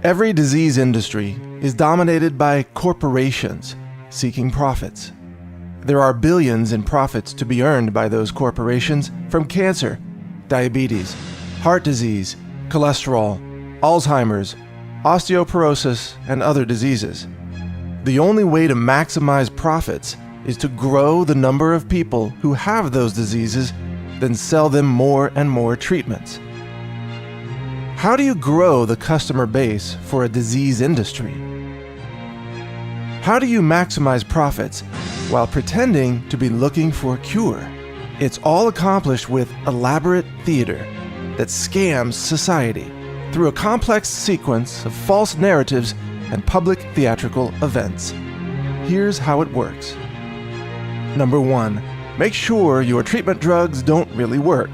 Every disease industry is dominated by corporations seeking profits. There are billions in profits to be earned by those corporations from cancer, diabetes, heart disease, cholesterol, Alzheimer's, osteoporosis, and other diseases. The only way to maximize profits is to grow the number of people who have those diseases, then sell them more and more treatments. How do you grow the customer base for a disease industry? How do you maximize profits while pretending to be looking for a cure? It's all accomplished with elaborate theater that scams society through a complex sequence of false narratives and public theatrical events. Here's how it works. Number 1, make sure your treatment drugs don't really work.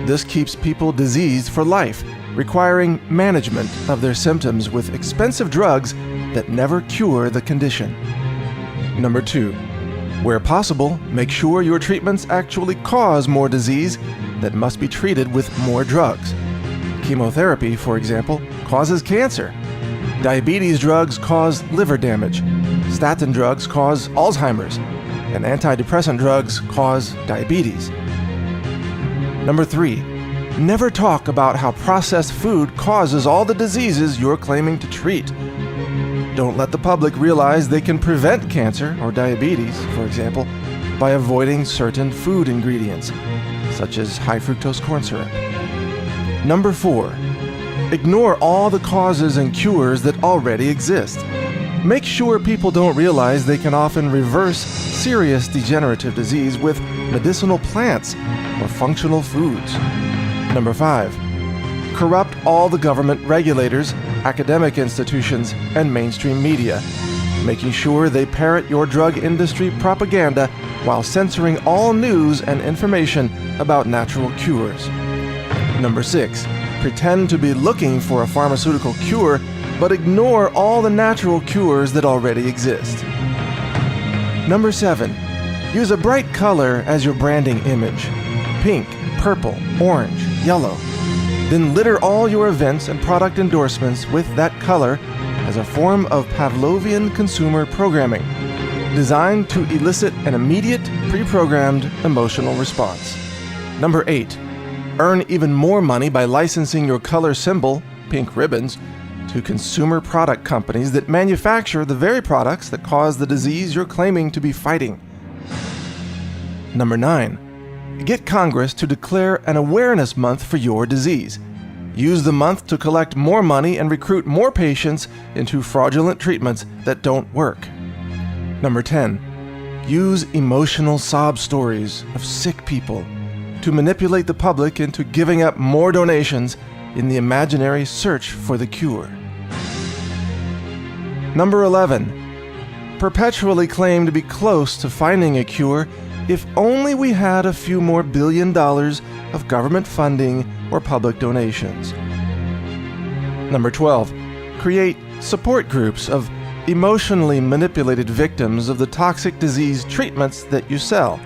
This keeps people diseased for life, requiring management of their symptoms with expensive drugs that never cure the condition. Number 2, where possible, make sure your treatments actually cause more disease that must be treated with more drugs. Chemotherapy, for example, causes cancer. Diabetes drugs cause liver damage. Statin drugs cause Alzheimer's. And antidepressant drugs cause diabetes. Number 3, never talk about how processed food causes all the diseases you're claiming to treat. Don't let the public realize they can prevent cancer or diabetes, for example, by avoiding certain food ingredients, such as high fructose corn syrup. Number 4, ignore all the causes and cures that already exist. Make sure people don't realize they can often reverse serious degenerative disease with medicinal plants or functional foods. Number 5, corrupt all the government regulators, academic institutions, and mainstream media, making sure they parrot your drug industry propaganda while censoring all news and information about natural cures. Number 6, pretend to be looking for a pharmaceutical cure, but ignore all the natural cures that already exist. Number 7, use a bright color as your branding image. Pink, purple, orange, yellow. Then litter all your events and product endorsements with that color as a form of Pavlovian consumer programming, designed to elicit an immediate, pre-programmed emotional response. Number 8, earn even more money by licensing your color symbol, pink ribbons, to consumer product companies that manufacture the very products that cause the disease you're claiming to be fighting. Number 9, get Congress to declare an awareness month for your disease. Use the month to collect more money and recruit more patients into fraudulent treatments that don't work. Number 10, use emotional sob stories of sick people to manipulate the public into giving up more donations in the imaginary search for the cure. Number 11, perpetually claim to be close to finding a cure if only we had a few more $1 billion of government funding or public donations. Number 12, create support groups of emotionally manipulated victims of the toxic disease treatments that you sell.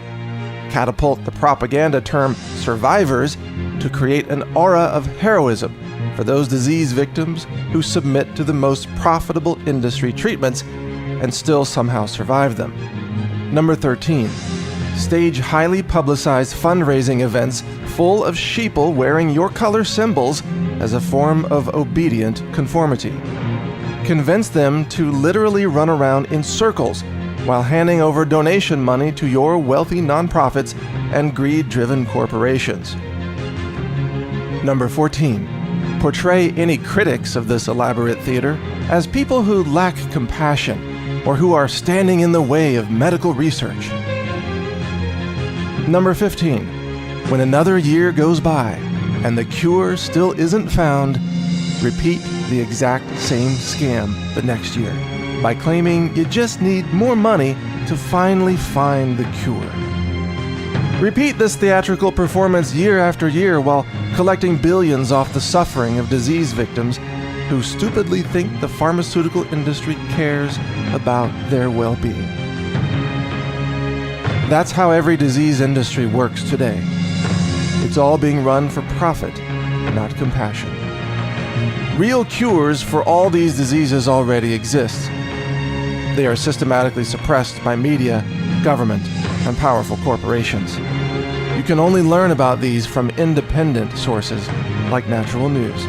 Catapult the propaganda term survivors to create an aura of heroism for those disease victims who submit to the most profitable industry treatments and still somehow survive them. Number 13, stage highly publicized fundraising events full of sheeple wearing your color symbols as a form of obedient conformity. Convince them to literally run around in circles while handing over donation money to your wealthy nonprofits and greed-driven corporations. Number 14, portray any critics of this elaborate theater as people who lack compassion or who are standing in the way of medical research. Number 15, when another year goes by and the cure still isn't found, repeat the exact same scam the next year by claiming you just need more money to finally find the cure. Repeat this theatrical performance year after year while collecting billions off the suffering of disease victims who stupidly think the pharmaceutical industry cares about their well-being. That's how every disease industry works today. It's all being run for profit, not compassion. Real cures for all these diseases already exist. They are systematically suppressed by media, government, and powerful corporations. You can only learn about these from independent sources like Natural News.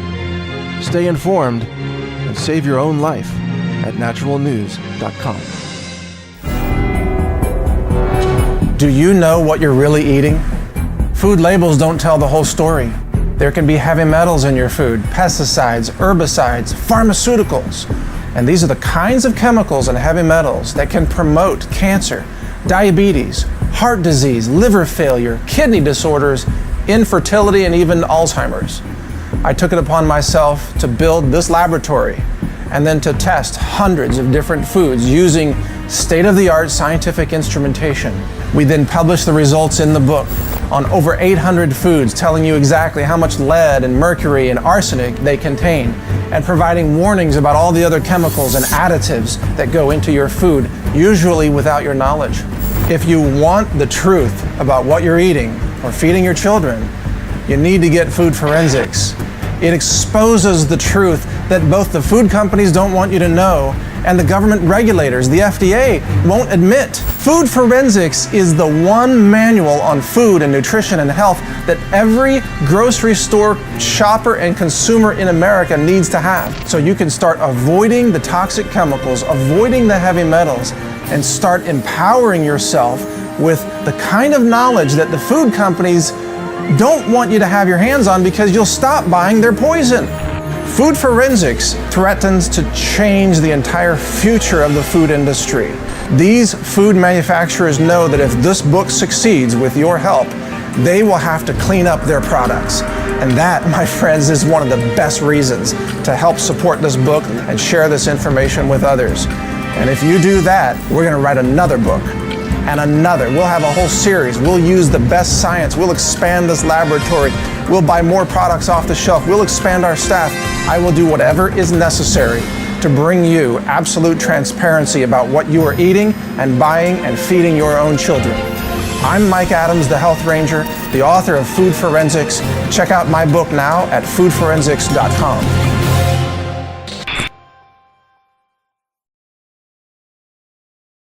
Stay informed and save your own life at naturalnews.com. Do you know what you're really eating? Food labels don't tell the whole story. There can be heavy metals in your food, pesticides, herbicides, pharmaceuticals. And these are the kinds of chemicals and heavy metals that can promote cancer, diabetes, heart disease, liver failure, kidney disorders, infertility, and even Alzheimer's. I took it upon myself to build this laboratory and then to test hundreds of different foods using state-of-the-art scientific instrumentation. We then published the results in the book on over 800 foods, telling you exactly how much lead and mercury and arsenic they contain, and providing warnings about all the other chemicals and additives that go into your food, usually without your knowledge. If you want the truth about what you're eating or feeding your children, you need to get food forensics. It exposes the truth that both the food companies don't want you to know and the government regulators, the FDA, won't admit. Food forensics is the one manual on food and nutrition and health that every grocery store shopper and consumer in America needs to have. So you can start avoiding the toxic chemicals, avoiding the heavy metals, and start empowering yourself with the kind of knowledge that the food companies don't want you to have your hands on because you'll stop buying their poison. Food forensics threatens to change the entire future of the food industry. These food manufacturers know that if this book succeeds with your help, they will have to clean up their products. And that, my friends, is one of the best reasons to help support this book and share this information with others. And if you do that, we're going to write another book. And another. We'll have a whole series. We'll use the best science. We'll expand this laboratory. We'll buy more products off the shelf. We'll expand our staff. I will do whatever is necessary to bring you absolute transparency about what you are eating and buying and feeding your own children. I'm Mike Adams, the Health Ranger, the author of Food Forensics. Check out my book now at foodforensics.com.